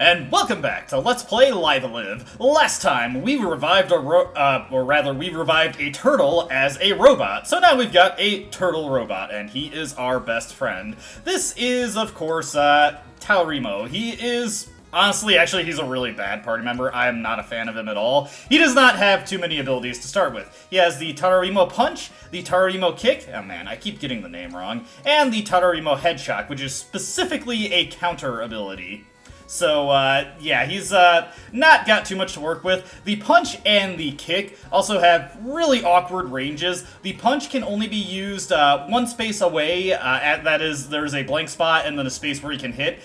And welcome back to Let's Play Live a Live. Last time, we revived we revived a turtle as a robot. So now we've got a turtle robot, and he is our best friend. This is, of course, Taurimo. He is, honestly, actually, he's a really bad party member. I am not a fan of him at all. He does not have too many abilities to start with. He has the Taurimo Punch, the Taurimo Kick, oh man, I keep getting the name wrong, and the Taurimo Headshock, which is specifically a counter ability. So, yeah, he's not got too much to work with. The punch and the kick also have really awkward ranges. The punch can only be used one space away, that is, there's a blank spot and then a space where you can hit,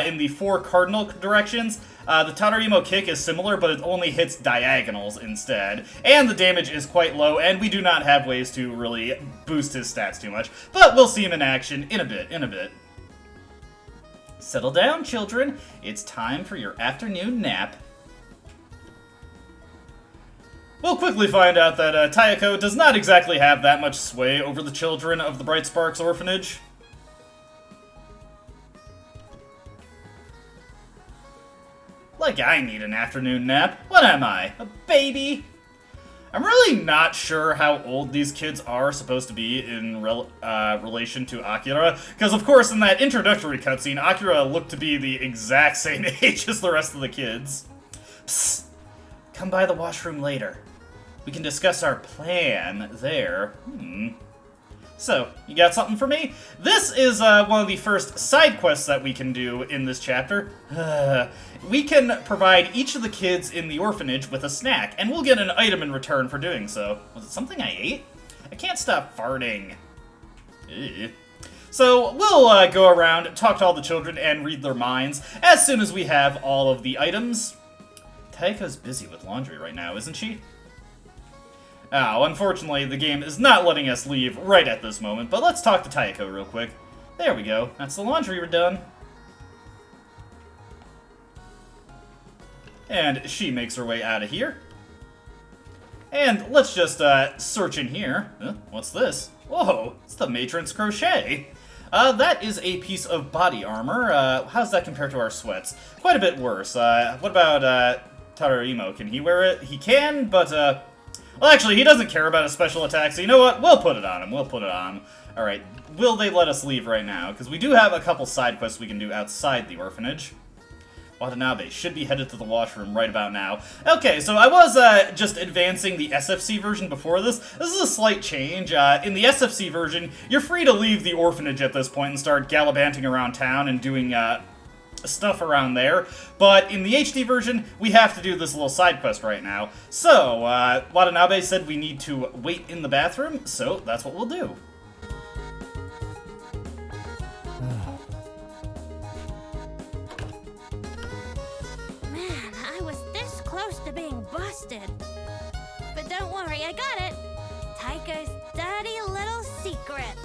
in the 4 cardinal directions. The Taurimo kick is similar, but it only hits diagonals instead. And the damage is quite low, and we do not have ways to really boost his stats too much. But we'll see him in action in a bit. Settle down, children. It's time for your afternoon nap. We'll quickly find out that Taiko does not exactly have that much sway over the children of the Bright Sparks orphanage. Like I need an afternoon nap. What am I, a baby? I'm really not sure how old these kids are supposed to be in relation to Akira, because of course in that introductory cutscene, Akira looked to be the exact same age as the rest of the kids. Psst! Come by the washroom later. We can discuss our plan there. So, you got something for me? This is one of the first side quests that we can do in this chapter. We can provide each of the kids in the orphanage with a snack, and we'll get an item in return for doing so. Was it something I ate? I can't stop farting. Ew. So, we'll go around, talk to all the children, and read their minds as soon as we have all of the items. Taika's busy with laundry right now, isn't she? Oh, unfortunately, the game is not letting us leave right at this moment, but let's talk to Taiko real quick. There we go. That's the laundry we're done. And she makes her way out of here. And let's just search in here. What's this? Whoa, it's the matron's crochet. That is a piece of body armor. How does that compare to our sweats? Quite a bit worse. What about Taurimo? Can he wear it? He can, but well, actually, he doesn't care about his special attacks, so you know what? We'll put it on him. Alright, will they let us leave right now? Because we do have a couple side quests we can do outside the orphanage. Watanabe should be headed to the washroom right about now. Okay, so I was just advancing the SFC version before this. This is a slight change. In the SFC version, you're free to leave the orphanage at this point and start gallivanting around town and doing stuff around there, but in the HD version, we have to do this little side quest right now. So, Watanabe said we need to wait in the bathroom, so that's what we'll do. Man, I was this close to being busted. But don't worry, I got it. Taiko's dirty little secret.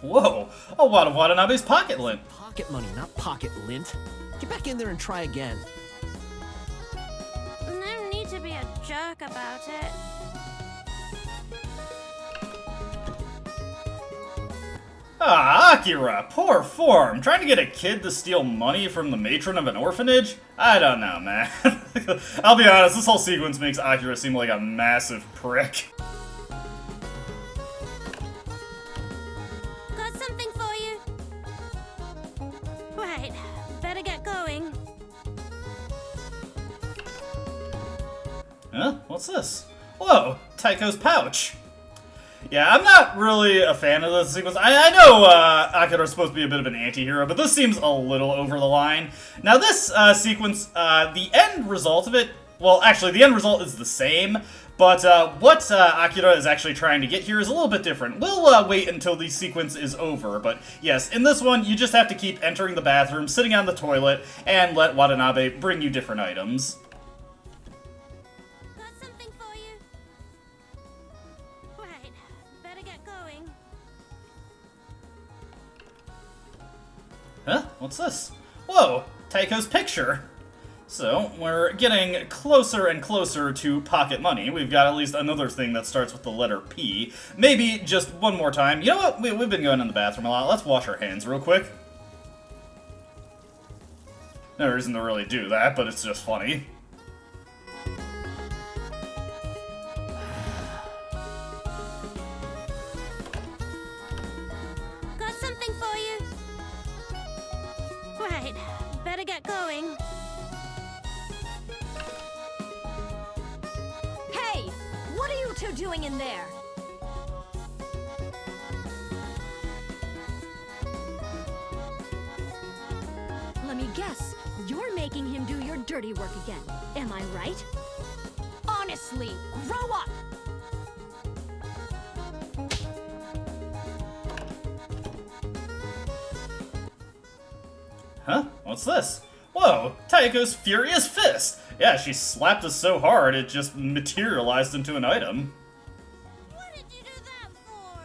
Whoa, a lot of Watanabe's pocket lint. Pocket money, not pocket lint. Get back in there and try again. No need to be a jerk about it. Ah, Akira, poor form. Trying to get a kid to steal money from the matron of an orphanage? I don't know, man. I'll be honest, this whole sequence makes Akira seem like a massive prick. Huh? What's this? Whoa, Taiko's pouch. Yeah, I'm not really a fan of this sequence. I know Akira's supposed to be a bit of an anti-hero, but this seems a little over the line. Now this sequence, the end result of it, well, actually, the end result is the same, but what Akira is actually trying to get here is a little bit different. We'll wait until the sequence is over, but yes, in this one, you just have to keep entering the bathroom, sitting on the toilet, and let Watanabe bring you different items. Huh? What's this? Whoa! Taiko's picture! So, we're getting closer and closer to pocket money. We've got at least another thing that starts with the letter P. Maybe just one more time. You know what? We've been going in the bathroom a lot. Let's wash our hands real quick. No reason to really do that, but it's just funny. Got something for you? Right, better get going. Hey! What are you two doing in there? Let me guess. You're making him do your dirty work again. Am I right? Honestly, grow up! Huh? What's this? Whoa, Taiko's Furious Fist! Yeah, she slapped us so hard it just materialized into an item. What did you do that for?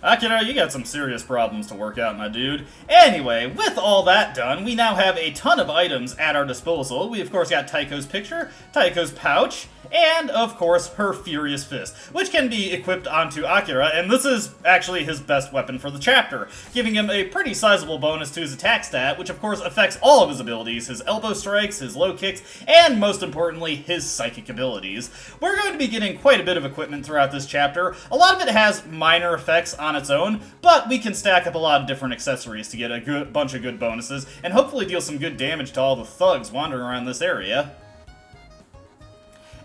Akira, you got some serious problems to work out, my dude. Anyway, with all that done, we now have a ton of items at our disposal. We, of course, got Taiko's picture, Taiko's pouch, and, of course, her Furious Fist, which can be equipped onto Akira, and this is actually his best weapon for the chapter, giving him a pretty sizable bonus to his attack stat, which, of course, affects all of his abilities, his elbow strikes, his low kicks, and, most importantly, his psychic abilities. We're going to be getting quite a bit of equipment throughout this chapter. A lot of it has minor effects on its own, but we can stack up a lot of different accessories to get a bunch of good bonuses, and hopefully deal some good damage to all the thugs wandering around this area.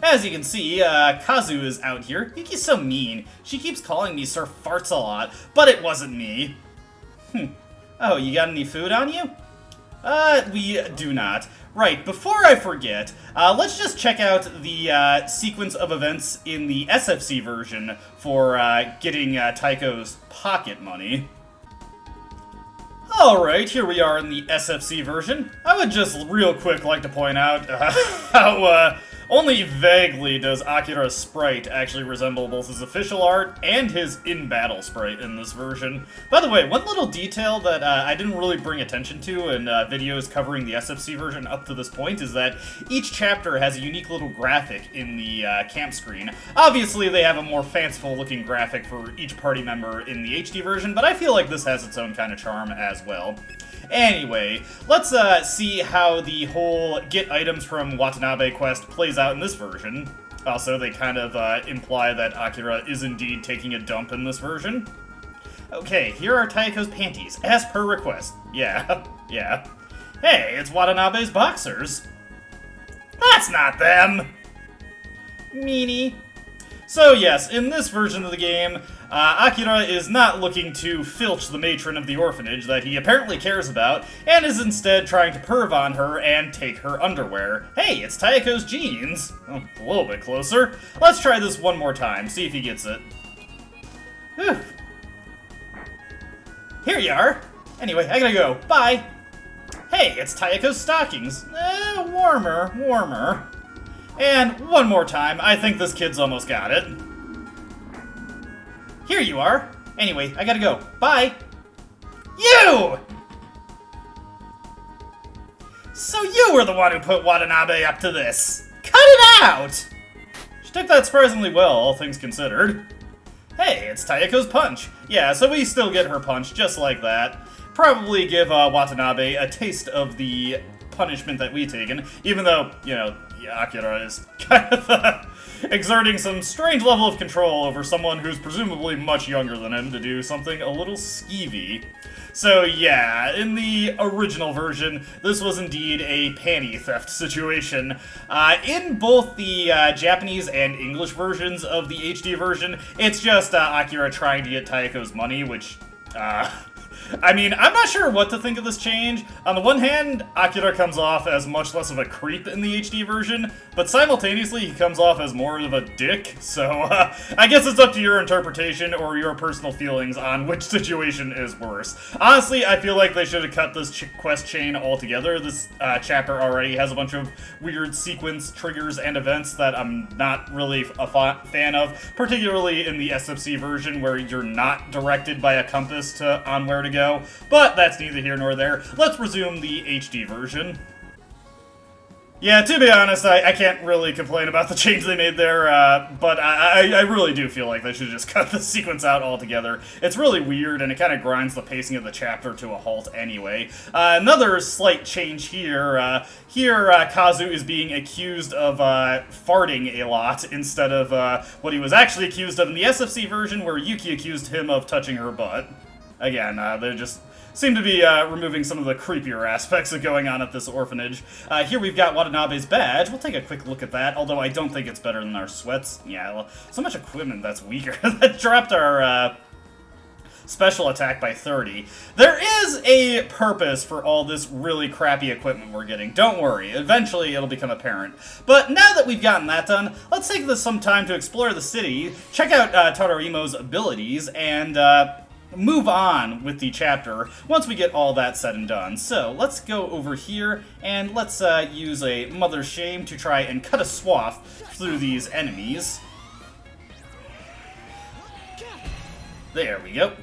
As you can see, Kazu is out here. Yuki's so mean. She keeps calling me Sir Farts a lot, but it wasn't me. Oh, you got any food on you? We do not. Right, before I forget, let's just check out the sequence of events in the SFC version for getting Taiko's pocket money. Alright, here we are in the SFC version. I would just real quick like to point out how only vaguely does Akira's sprite actually resemble both his official art and his in-battle sprite in this version. By the way, one little detail that I didn't really bring attention to in videos covering the SFC version up to this point is that each chapter has a unique little graphic in the camp screen. Obviously, they have a more fanciful-looking graphic for each party member in the HD version, but I feel like this has its own kind of charm as well. Anyway, let's see how the whole get items from Watanabe quest plays out in this version. Also, they kind of imply that Akira is indeed taking a dump in this version. Okay, here are Taiko's panties, as per request. Yeah, yeah. Hey, it's Watanabe's boxers. That's not them! Meanie. So yes, in this version of the game, Akira is not looking to filch the matron of the orphanage that he apparently cares about, and is instead trying to perv on her and take her underwear. Hey, it's Taiko's jeans! Oh, a little bit closer. Let's try this one more time, see if he gets it. Whew. Here you are! Anyway, I gotta go. Bye! Hey, it's Taiko's stockings. Warmer. And one more time, I think this kid's almost got it. Here you are. Anyway, I gotta go. Bye! You! So you were the one who put Watanabe up to this. Cut it out! She took that surprisingly well, all things considered. Hey, it's Taiko's punch. Yeah, so we still get her punch, just like that. Probably give Watanabe a taste of the punishment that we've taken, even though, you know, Akira is kind of exerting some strange level of control over someone who's presumably much younger than him to do something a little skeevy. So yeah, in the original version, this was indeed a panty theft situation. In both the Japanese and English versions of the HD version, it's just Akira trying to get Taiko's money, which, I mean, I'm not sure what to think of this change. On the one hand, Akira comes off as much less of a creep in the HD version, but simultaneously he comes off as more of a dick, so I guess it's up to your interpretation or your personal feelings on which situation is worse. Honestly, I feel like they should have cut this quest chain altogether. This chapter already has a bunch of weird sequence triggers and events that I'm not really a fan of, particularly in the SFC version where you're not directed by a compass on where to ago, but that's neither here nor there. Let's resume the HD version. Yeah, to be honest, I can't really complain about the change they made there, but I really do feel like they should just cut the sequence out altogether. It's really weird, and it kind of grinds the pacing of the chapter to a halt anyway. Another slight change here. Here, Kazu is being accused of farting a lot instead of what he was actually accused of in the SFC version, where Yuki accused him of touching her butt. Again, they just seem to be removing some of the creepier aspects of going on at this orphanage. Here we've got Watanabe's badge. We'll take a quick look at that, although I don't think it's better than our sweats. Yeah, well, so much equipment that's weaker. That dropped our special attack by 30. There is a purpose for all this really crappy equipment we're getting. Don't worry, eventually it'll become apparent. But now that we've gotten that done, let's take some time to explore the city, check out Tadorimo's abilities, and move on with the chapter once we get all that said and done. So let's go over here and let's use a Mother's Shame to try and cut a swath through these enemies. There we go.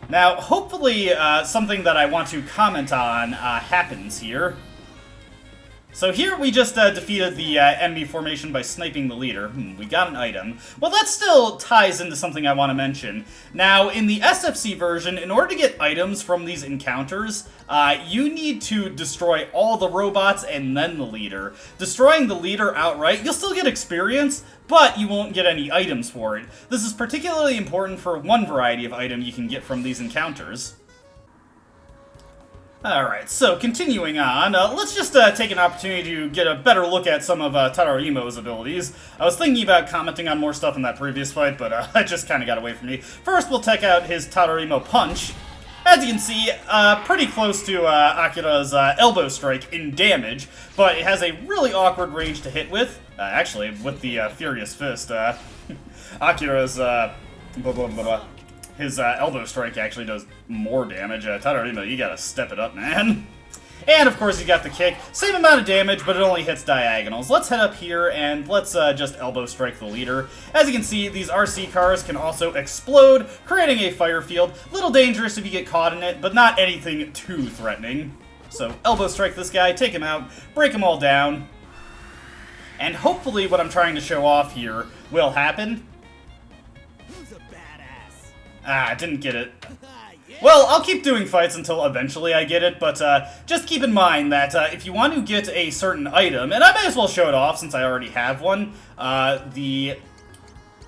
Now, hopefully something that I want to comment on happens here. So here we just defeated the enemy formation by sniping the leader. We got an item. Well, that still ties into something I want to mention. Now, in the SFC version, in order to get items from these encounters, you need to destroy all the robots and then the leader. Destroying the leader outright, you'll still get experience, but you won't get any items for it. This is particularly important for one variety of item you can get from these encounters. Alright, so continuing on, let's just take an opportunity to get a better look at some of Tadorimo's abilities. I was thinking about commenting on more stuff in that previous fight, but it just kind of got away from me. First, we'll check out his Tadorimo Punch. As you can see, pretty close to Akira's elbow strike in damage, but it has a really awkward range to hit with. Actually, with the Furious Fist, Akira's his elbow strike actually does more damage. Tadorimo, you gotta step it up, man. And of course you got the kick. Same amount of damage, but it only hits diagonals. Let's head up here and let's just elbow strike the leader. As you can see, these RC cars can also explode, creating a fire field. Little dangerous if you get caught in it, but not anything too threatening. So elbow strike this guy, take him out, break them all down. And hopefully what I'm trying to show off here will happen. I didn't get it. Well, I'll keep doing fights until eventually I get it, but just keep in mind that if you want to get a certain item, and I may as well show it off since I already have one, the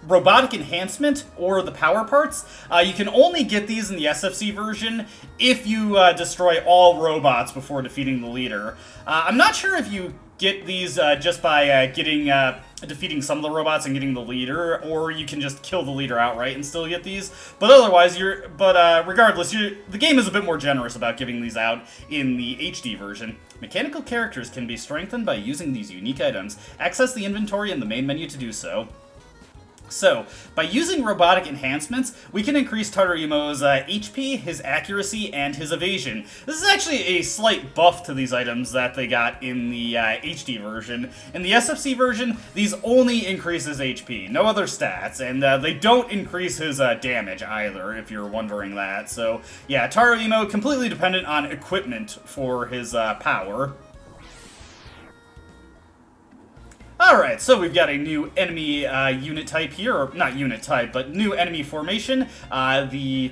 robotic enhancement or the power parts, you can only get these in the SFC version if you destroy all robots before defeating the leader. I'm not sure if you get these just by defeating some of the robots and getting the leader, or you can just kill the leader outright and still get these. But otherwise, regardless, the game is a bit more generous about giving these out in the HD version. Mechanical characters can be strengthened by using these unique items. Access the inventory in the main menu to do so. So, by using robotic enhancements, we can increase Tadorimo's HP, his accuracy, and his evasion. This is actually a slight buff to these items that they got in the HD version. In the SFC version, these only increase his HP, no other stats, and they don't increase his damage either, if you're wondering that. So, yeah, Tadorimo completely dependent on equipment for his power. Alright, so we've got a new enemy unit type here, or not unit type, but new enemy formation. Oh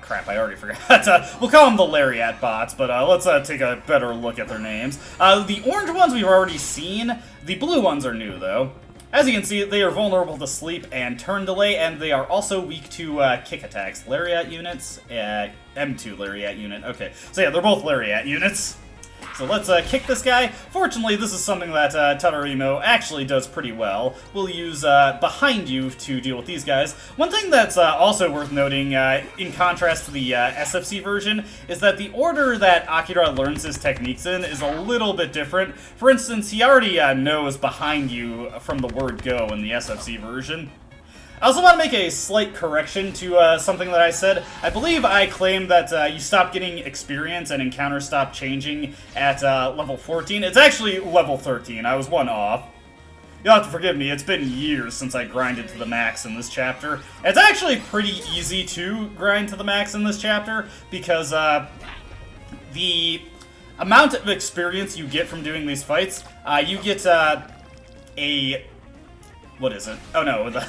crap, I already forgot. We'll call them the Lariat bots, but let's take a better look at their names. The orange ones we've already seen. The blue ones are new, though. As you can see, they are vulnerable to sleep and turn delay, and they are also weak to kick attacks. Lariat units, M2 Lariat unit. Okay, so yeah, they're both Lariat units. So let's kick this guy. Fortunately, this is something that Tadorimo actually does pretty well. We'll use behind you to deal with these guys. One thing that's also worth noting, in contrast to the SFC version, is that the order that Akira learns his techniques in is a little bit different. For instance, he already knows behind you from the word go in the SFC version. I also want to make a slight correction to something that I said. I believe I claimed that you stop getting experience and encounters stop changing at level 14. It's actually level 13. I was one off. You'll have to forgive me, it's been years since I grinded to the max in this chapter. It's actually pretty easy to grind to the max in this chapter, because the amount of experience you get from doing these fights, you get what is it? Oh no, the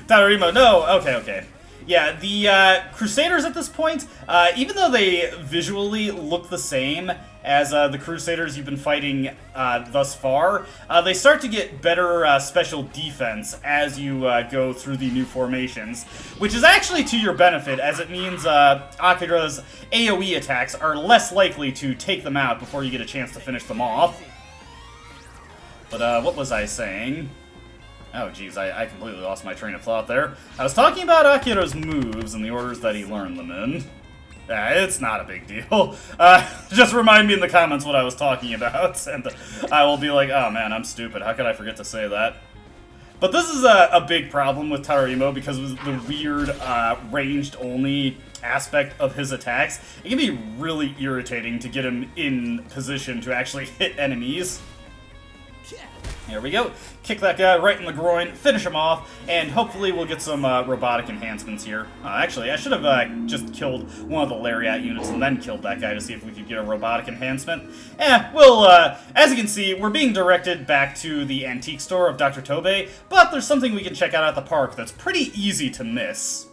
Tadarimo, no, okay. Yeah, the Crusaders at this point, even though they visually look the same as the Crusaders you've been fighting thus far, they start to get better special defense as you go through the new formations, which is actually to your benefit, as it means Akira's AoE attacks are less likely to take them out before you get a chance to finish them off. But what was I saying? Oh geez, I completely lost my train of thought there. I was talking about Akira's moves and the orders that he learned them in. It's not a big deal. Just remind me in the comments what I was talking about, and I will be like, oh man, I'm stupid. How could I forget to say that? But this is a big problem with Tadarimo because of the weird ranged-only aspect of his attacks. It can be really irritating to get him in position to actually hit enemies. There we go. Kick that guy right in the groin, finish him off, and hopefully we'll get some robotic enhancements here. Actually, I should have just killed one of the Lariat units and then killed that guy to see if we could get a robotic enhancement. As you can see, we're being directed back to the antique store of Dr. Tobey, but there's something we can check out at the park that's pretty easy to miss.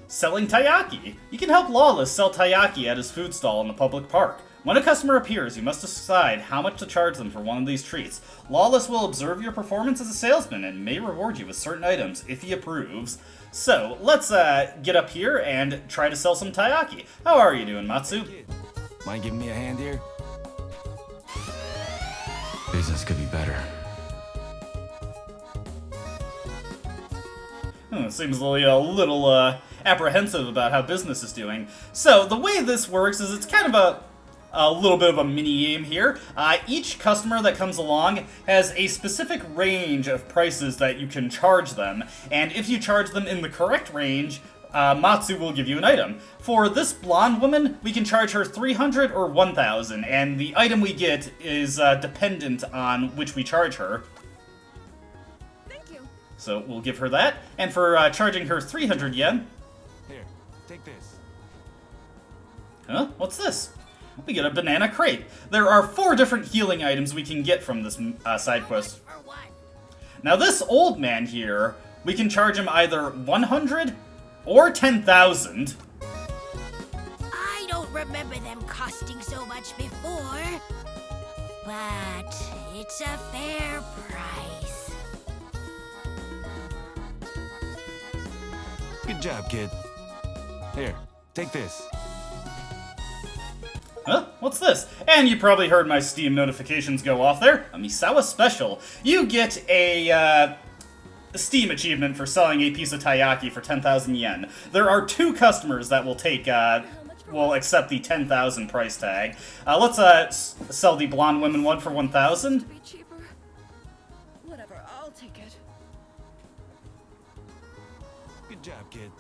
Selling taiyaki. You can help Lawless sell taiyaki at his food stall in the public park. When a customer appears, you must decide how much to charge them for one of these treats. Lawless will observe your performance as a salesman and may reward you with certain items if he approves. So, let's get up here and try to sell some taiyaki. How are you doing, Matsu? Mind giving me a hand here? Business could be better. Seems a little apprehensive about how business is doing. So, the way this works is it's kind of a little bit of a mini-game here. Each customer that comes along has a specific range of prices that you can charge them, and if you charge them in the correct range, Matsu will give you an item. For this blonde woman, we can charge her 300 or 1,000, and the item we get is dependent on which we charge her. Thank you. So we'll give her that, and for charging her 300 yen... Here, take this. Huh? What's this? We get a banana crate. There are 4 different healing items we can get from this side quest. Now this old man here, we can charge him either 100 or 10,000. I don't remember them costing so much before, but it's a fair price. Good job, kid. Here, take this. Huh? What's this? And you probably heard my Steam notifications go off there. A Misawa special. You get a Steam achievement for selling a piece of taiyaki for 10,000 yen. There are 2 customers that will take, will accept the 10,000 price tag. Let's sell the blonde women one for 1,000. Be cheaper. Whatever, I'll take it. Good job, kid.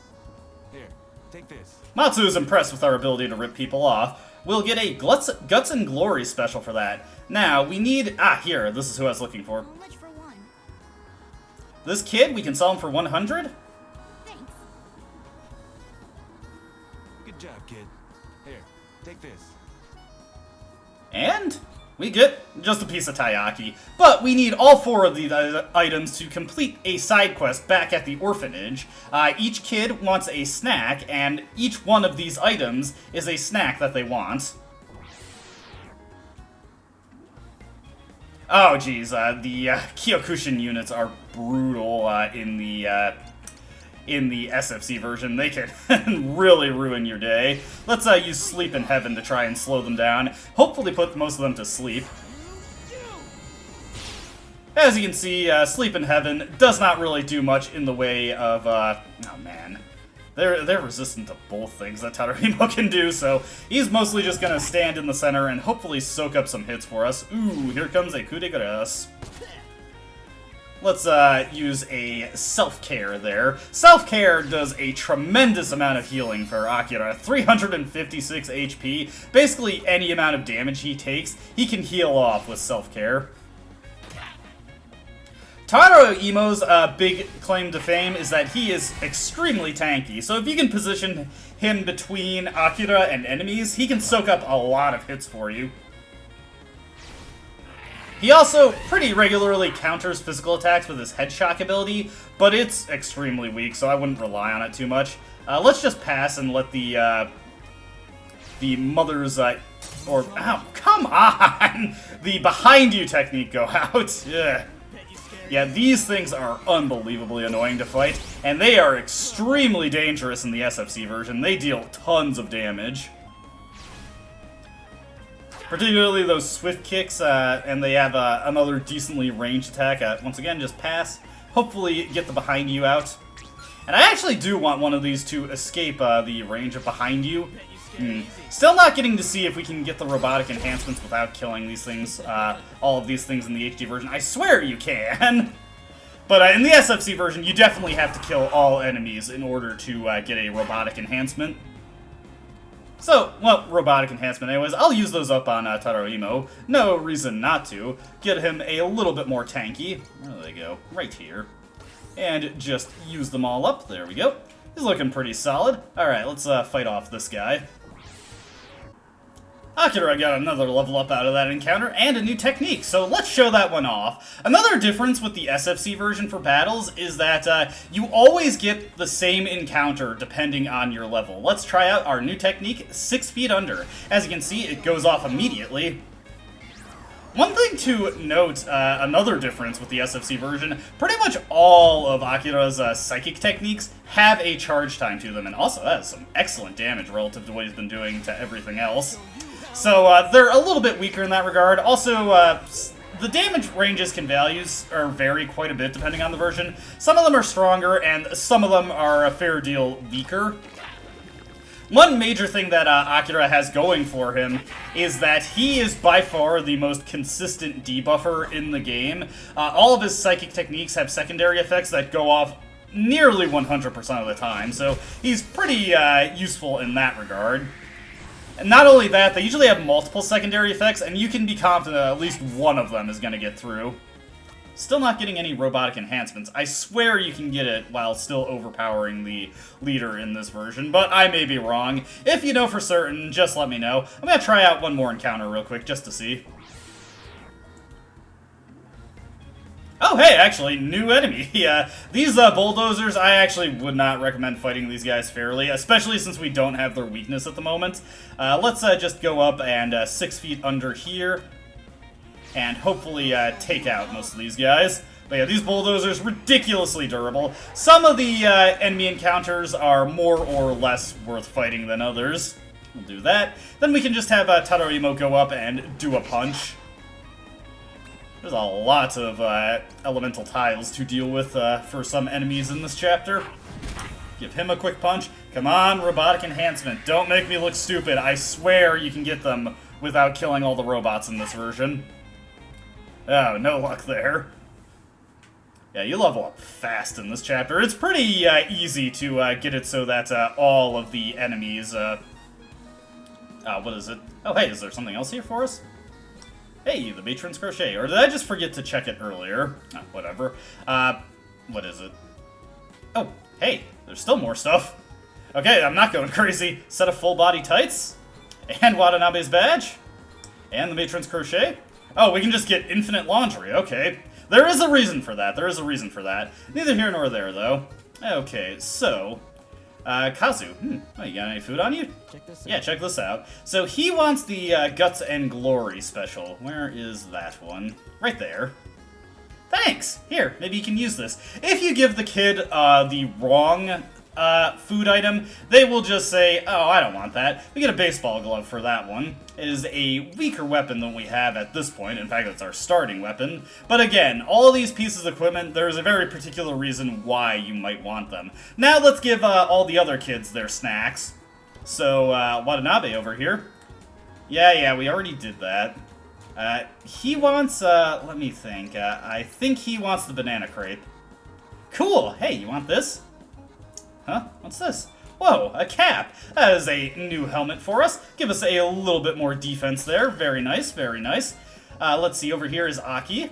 Here, take this. Matsu is impressed with our ability to rip people off. We'll get a Guts and Glory special for that. Now, we need... here, this is who I was looking for. How much for one? This kid, we can sell him for 100? Thanks. Good job, kid. Here, take this. And we get just a piece of taiyaki. But we need all 4 of these items to complete a side quest back at the orphanage. Each kid wants a snack, and each one of these items is a snack that they want. Oh geez, the Kyokushin units are brutal in the SFC version. They can really ruin your day. Let's use Sleep in Heaven to try and slow them down. Hopefully put most of them to sleep. As you can see, Sleep in Heaven does not really do much in the way of, oh man. They're resistant to both things that Tadarimo can do, so he's mostly just gonna stand in the center and hopefully soak up some hits for us. Ooh, here comes a coup de grace. Let's use a self-care there. Self-care does a tremendous amount of healing for Akira. 356 HP. Basically any amount of damage he takes, he can heal off with self-care. Taro Emo's big claim to fame is that he is extremely tanky, so if you can position him between Akira and enemies, he can soak up a lot of hits for you. He also pretty regularly counters physical attacks with his head shock ability, but it's extremely weak, so I wouldn't rely on it too much. Let's just pass and let the mother's, ow, come on! The behind you technique go out. Yeah. Yeah, these things are unbelievably annoying to fight, and they are extremely dangerous in the SFC version. They deal tons of damage. Particularly those swift kicks, and they have another decently ranged attack. Once again, just pass. Hopefully get the behind you out. And I actually do want one of these to escape the range of behind you. Still not getting to see if we can get the robotic enhancements without killing these things, all of these things in the HD version. I swear you can! But in the SFC version, you definitely have to kill all enemies in order to get a robotic enhancement. So, well, robotic enhancement anyways. I'll use those up on Taro Emo. No reason not to. Get him a little bit more tanky. Where do they go? Right here. And just use them all up. There we go. He's looking pretty solid. Alright, let's fight off this guy. Akira got another level up out of that encounter, and a new technique, so let's show that one off. Another difference with the SFC version for battles is that you always get the same encounter depending on your level. Let's try out our new technique, 6 feet under. As you can see, it goes off immediately. One thing to note, another difference with the SFC version, pretty much all of Akira's psychic techniques have a charge time to them, and also that is some excellent damage relative to what he's been doing to everything else. So they're a little bit weaker in that regard. Also, the damage ranges can vary quite a bit depending on the version. Some of them are stronger, and some of them are a fair deal weaker. One major thing that Akira has going for him is that he is by far the most consistent debuffer in the game. All of his psychic techniques have secondary effects that go off nearly 100% of the time, so he's pretty useful in that regard. And not only that, they usually have multiple secondary effects, and you can be confident that at least one of them is going to get through. Still not getting any robotic enhancements. I swear you can get it while still overpowering the leader in this version, but I may be wrong. If you know for certain, just let me know. I'm going to try out one more encounter real quick, just to see. Oh, hey, actually, new enemy. Yeah, these bulldozers, I actually would not recommend fighting these guys fairly, especially since we don't have their weakness at the moment. Let's just go up and 6 feet under here, and hopefully take out most of these guys. But yeah, these bulldozers, ridiculously durable. Some of the enemy encounters are more or less worth fighting than others. We'll do that. Then we can just have Taro Emo go up and do a punch. There's a lot of elemental tiles to deal with for some enemies in this chapter. Give him a quick punch. Come on, robotic enhancement. Don't make me look stupid. I swear you can get them without killing all the robots in this version. Oh, no luck there. Yeah, you level up fast in this chapter. It's pretty easy to get it so that all of the enemies... what is it? Oh, hey, is there something else here for us? Hey, the matron's crochet. Or did I just forget to check it earlier? Oh, whatever. What is it? Oh, hey, there's still more stuff. Okay, I'm not going crazy. Set of full body tights. And Watanabe's badge. And the matron's crochet. Oh, we can just get infinite laundry. Okay. There is a reason for that. There is a reason for that. Neither here nor there, though. Okay, so... Kazu. Oh, you got any food on you? Yeah, check this out. So he wants the Guts and Glory special. Where is that one? Right there. Thanks! Here, maybe you can use this. If you give the kid the wrong food item, they will just say, oh, I don't want that. We get a baseball glove for that one. It is a weaker weapon than we have at this point. In fact, it's our starting weapon. But again, all of these pieces of equipment, there's a very particular reason why you might want them. Now let's give all the other kids their snacks. So, Watanabe over here. Yeah, we already did that. He wants, let me think. I think he wants the banana crepe. Cool! Hey, you want this? Huh? What's this? Whoa, a cap! That is a new helmet for us. Give us a little bit more defense there. Very nice, very nice. Let's see, over here is Aki.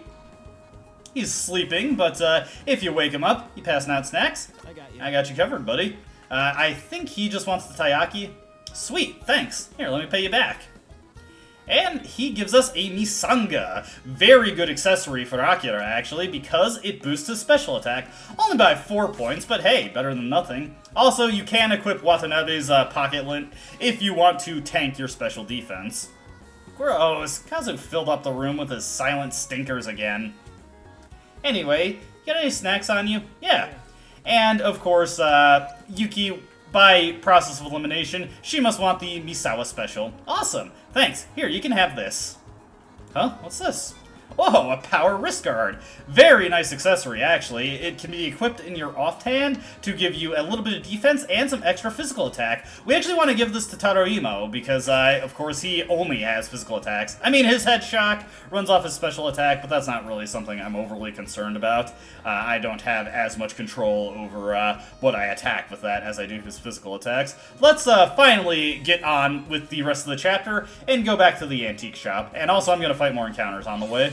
He's sleeping, but if you wake him up, you passing out snacks? I got you covered, buddy. I think he just wants the taiyaki. Sweet, thanks. Here, let me pay you back. And he gives us a Misanga. Very good accessory for Akira, actually, because it boosts his special attack. Only by 4 points, but hey, better than nothing. Also, you can equip Watanabe's pocket lint if you want to tank your special defense. Gross. Kazu filled up the room with his silent stinkers again. Anyway, you got any snacks on you? Yeah. And, of course, Yuki, by process of elimination, she must want the Misawa special. Awesome. Thanks. Here, you can have this. Huh? What's this? Whoa, a power wrist guard. Very nice accessory, actually. It can be equipped in your offhand to give you a little bit of defense and some extra physical attack. We actually want to give this to Tadaima because, of course, he only has physical attacks. I mean, his head shock runs off his special attack, but that's not really something I'm overly concerned about. I don't have as much control over what I attack with that as I do his physical attacks. Let's finally get on with the rest of the chapter and go back to the antique shop. And also, I'm going to fight more encounters on the way.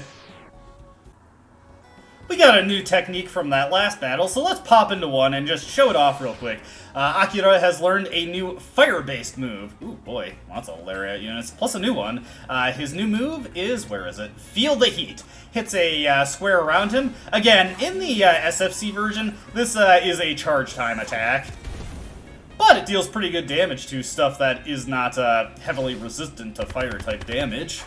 We got a new technique from that last battle, so let's pop into one and just show it off real quick. Akira has learned a new fire-based move. Ooh, boy, lots of lariat units, plus a new one. His new move is, where is it? Feel the Heat. Hits a square around him. Again, in the SFC version, this is a charge time attack. But it deals pretty good damage to stuff that is not heavily resistant to fire-type damage.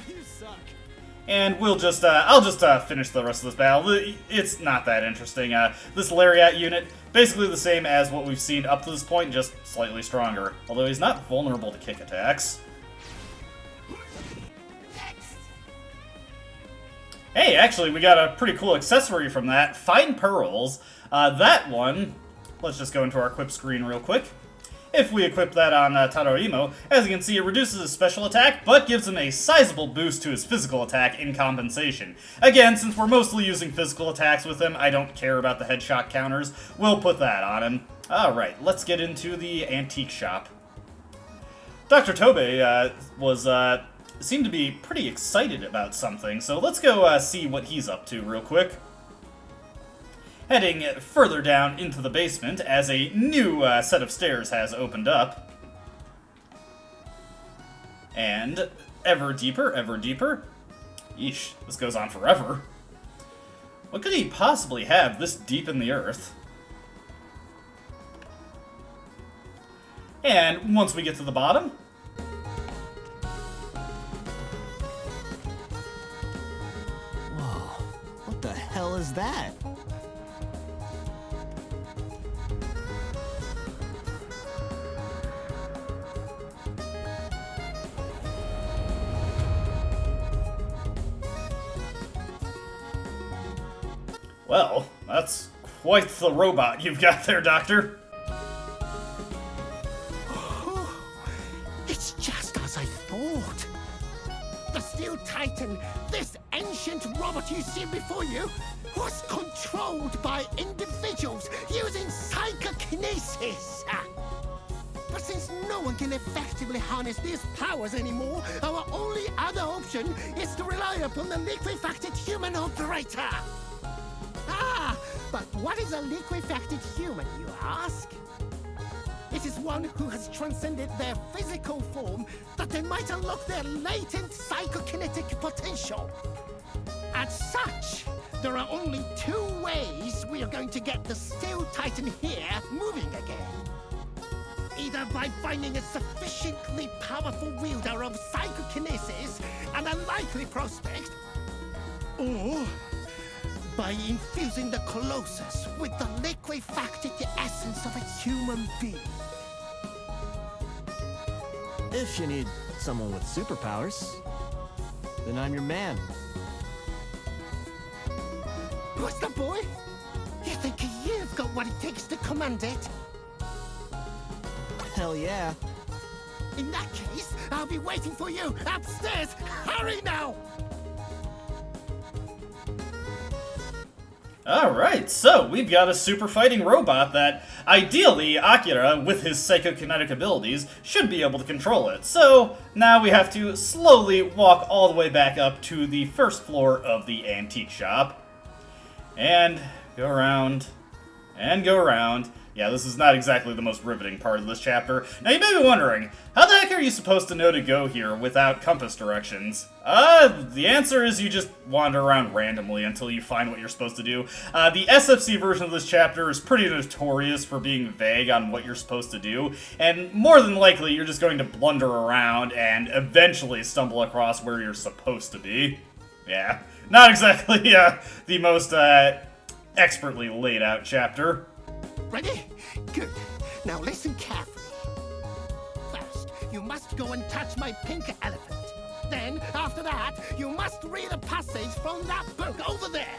And we'll just, I'll just finish the rest of this battle. It's not that interesting. This Lariat unit, basically the same as what we've seen up to this point, just slightly stronger. Although he's not vulnerable to kick attacks. Hey, actually, we got a pretty cool accessory from that. Fine Pearls. That one, let's just go into our equip screen real quick. If we equip that on Tadaima, as you can see, it reduces his special attack, but gives him a sizable boost to his physical attack in compensation. Again, since we're mostly using physical attacks with him, I don't care about the headshot counters. We'll put that on him. Alright, let's get into the antique shop. Dr. Tobe seemed to be pretty excited about something, so let's go see what he's up to real quick. Heading further down into the basement as a new set of stairs has opened up. And ever deeper, ever deeper. Yeesh, this goes on forever. What could he possibly have this deep in the earth? And once we get to the bottom... Whoa, what the hell is that? Well, that's quite the robot you've got there, Doctor. It's just as I thought. The Steel Titan, this ancient robot you see before you, was controlled by individuals using psychokinesis. But since no one can effectively harness these powers anymore, our only other option is to rely upon the liquefacted human operator. But what is a liquefacted human, you ask? It is one who has transcended their physical form that they might unlock their latent psychokinetic potential. As such, there are only two ways we are going to get the Steel Titan here moving again. Either by finding a sufficiently powerful wielder of psychokinesis, an unlikely prospect, or by infusing the Colossus with the liquefacted essence of a human being. If you need someone with superpowers, then I'm your man. What's the boy? You think you've got what it takes to command it? Hell yeah. In that case, I'll be waiting for you upstairs. Hurry now! Alright, so we've got a super fighting robot that, ideally, Akira, with his psychokinetic abilities, should be able to control it. So, now we have to slowly walk all the way back up to the first floor of the antique shop. And go around. And go around. Yeah, this is not exactly the most riveting part of this chapter. Now, you may be wondering, how the heck are you supposed to know to go here without compass directions? The answer is you just wander around randomly until you find what you're supposed to do. The SFC version of this chapter is pretty notorious for being vague on what you're supposed to do, and more than likely, you're just going to blunder around and eventually stumble across where you're supposed to be. Yeah, not exactly the most expertly laid out chapter. Ready? Good. Now listen carefully. First, you must go and touch my pink elephant. Then, after that, you must read a passage from that book over there.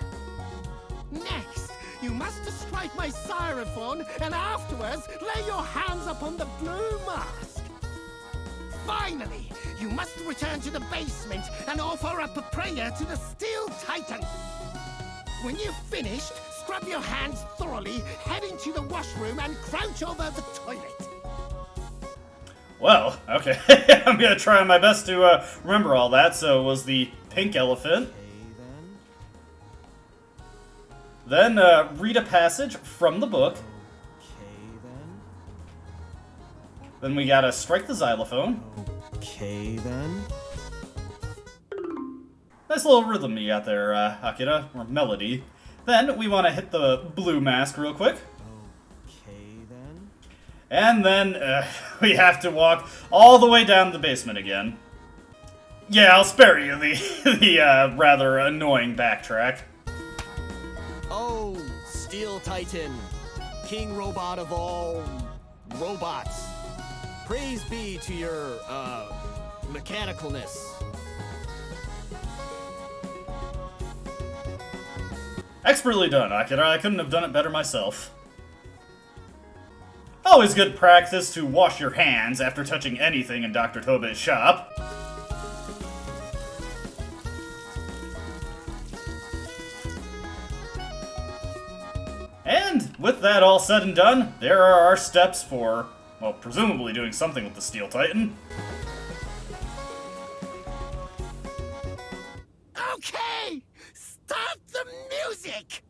Next, you must strike my xylophone, and afterwards, lay your hands upon the blue mask. Finally, you must return to the basement and offer up a prayer to the Steel Titan. When you've finished, scrub your hands thoroughly, head into the washroom, and crouch over the toilet. Well, okay. I'm gonna try my best to remember all that. So it was the pink elephant. Then read a passage from the book. Then we gotta strike the xylophone. Okay, then. Nice little rhythm you got there, Akira, or melody. Then we want to hit the blue mask real quick. Okay, then. And then we have to walk all the way down the basement again. Yeah, I'll spare you the rather annoying backtrack. Oh, Steel Titan, King Robot of all robots. Praise be to your, mechanicalness. Expertly done, Akira. I couldn't have done it better myself. Always good practice to wash your hands after touching anything in Dr. Tobe's shop. And with that all said and done, there are our steps for, well, presumably doing something with the Steel Titan. Okay! Start the music!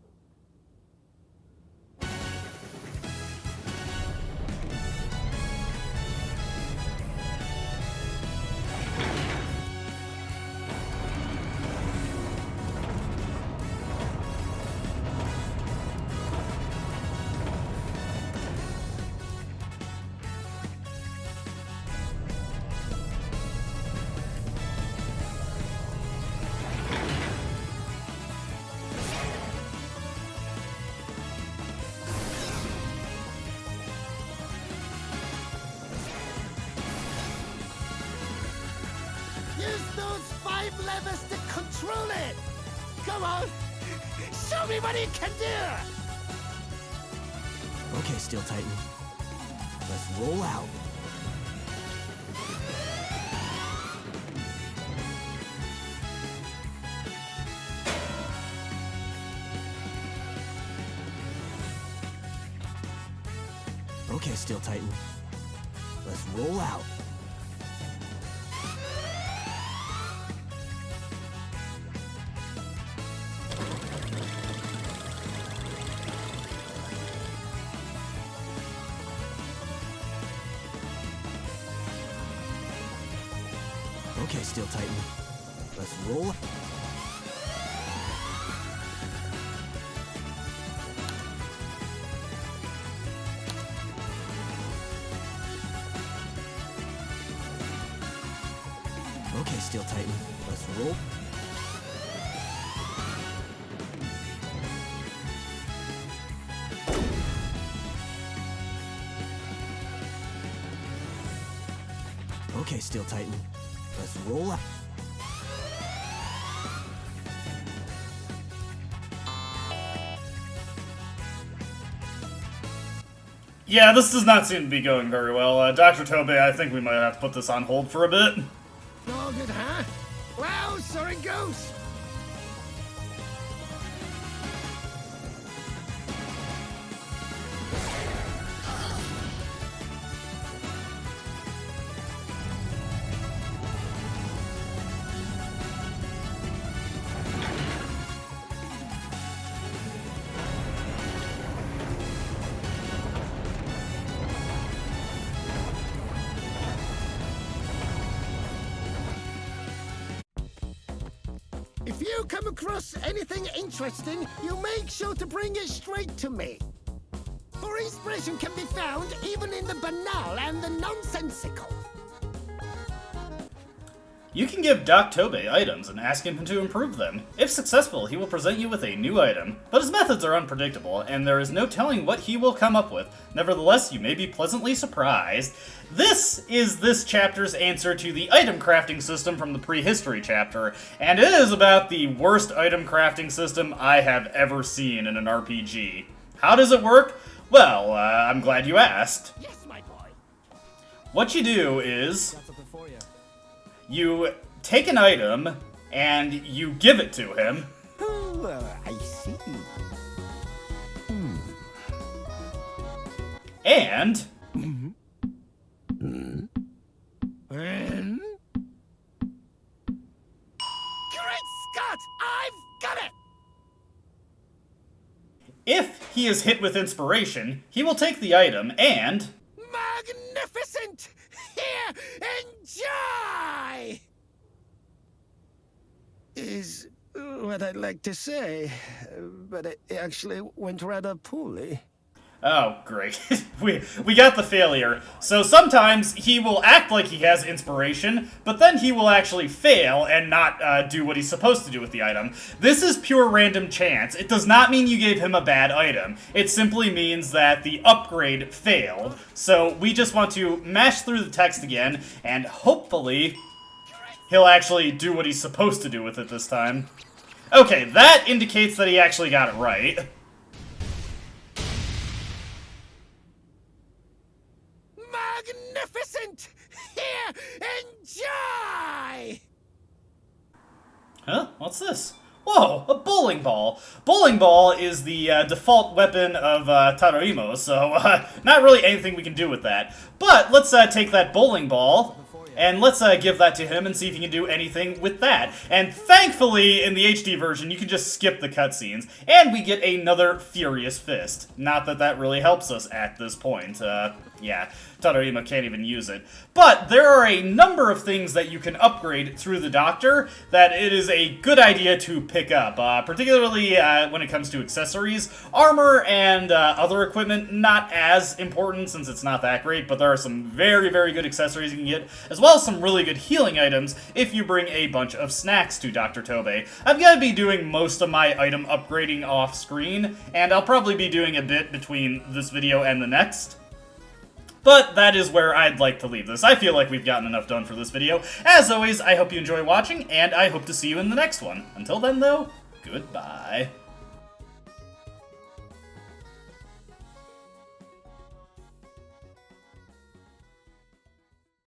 Use those 5 levers to control it! Come on! Show me what you can do! Okay, Steel Titan. Let's roll out. Okay, Steel Titan. Let's roll out. Okay, Steel Titan. Let's roll. Okay, Steel Titan. Let's roll. Okay, Steel Titan. Let's roll out. Yeah, this does not seem to be going very well. Dr. Tobe, I think we might have to put this on hold for a bit. All good, huh? Well, so it goes. If you come across anything interesting, you make sure to bring it straight to me. For inspiration can be found even in the banal and the nonsensical. You can give Doc Tobey items and ask him to improve them. If successful, he will present you with a new item, but his methods are unpredictable, and there is no telling what he will come up with. Nevertheless, you may be pleasantly surprised. This is this chapter's answer to the item crafting system from the prehistory chapter, and it is about the worst item crafting system I have ever seen in an RPG. How does it work? Well, I'm glad you asked. Yes, my boy. What you do is Got something for you. you take an item and you give it to him. Oh, I see. And Great Scott! I've got it! if he is hit with inspiration, he will take the item and... Magnificent! Here, enjoy! Is what I'd like to say, but it actually went rather poorly. Oh, great. we got the failure. So sometimes he will act like he has inspiration, but then he will actually fail and not do what he's supposed to do with the item. This is pure random chance. It does not mean you gave him a bad item. It simply means that the upgrade failed. So we just want to mash through the text again, and hopefully he'll actually do what he's supposed to do with it this time. Okay, that indicates that he actually got it right. Magnificent! Here, enjoy! Huh? What's this? Whoa, a bowling ball. Bowling ball is the default weapon of Tadorimo, so not really anything we can do with that. But let's take that bowling ball, and let's give that to him and see if he can do anything with that. And thankfully, in the HD version, you can just skip the cutscenes, and we get another Furious Fist. Not that that really helps us at this point. Yeah, Tadorima can't even use it. But there are a number of things that you can upgrade through the Doctor that it is a good idea to pick up, particularly when it comes to accessories. Armor and other equipment, not as important since it's not that great, but there are some very, very good accessories you can get, as well as some really good healing items if you bring a bunch of snacks to Dr. Tobey. I'm going to be doing most of my item upgrading off screen, and I'll probably be doing a bit between this video and the next. But that is where I'd like to leave this. I feel like we've gotten enough done for this video. As always, I hope you enjoy watching, and I hope to see you in the next one. Until then, though, goodbye.